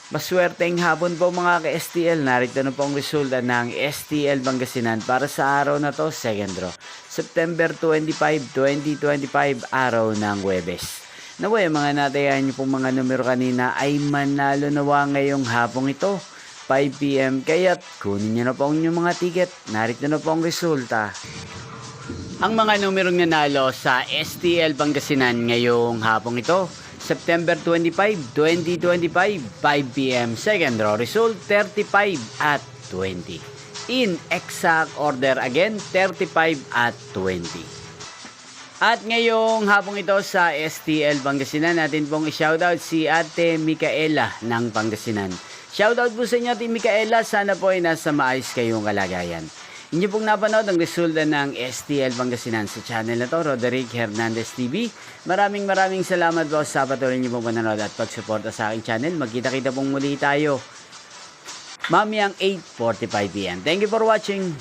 Maswerteng hapon po mga ka-STL. Narito na po ang resulta ng STL Pangasinan para sa araw na to, second draw. September 25, 2025, araw ng Huwebes. Naway, mga natayahan niyo pong mga numero kanina ay manalo nawa ngayong hapong ito, 5 PM. Kaya't kunin niyo na po ang inyong mga ticket. Narito na po ang resulta. Ang mga numerong nanalo sa STL Pangasinan ngayong hapong ito, September 25, 2025, 5 PM. Second draw result, 35 at 20. In exact order again, 35 at 20. At ngayong hapong ito sa STL Pangasinan, natin pong i-shoutout si Ate Micaela ng Pangasinan. Shoutout po sa inyo, Ate Micaela. Sana po ay nasa maayos kayong kalagayan. Inyo pong napanood ang resulta ng STL Pangasinan sa channel na to, Roderick Hernandez TV. Maraming salamat po sa patuloy niyo pong panonood at pagsuporta sa aking channel. Magkita-kita pong muli tayo mamayang 8:45 PM. Thank you for watching.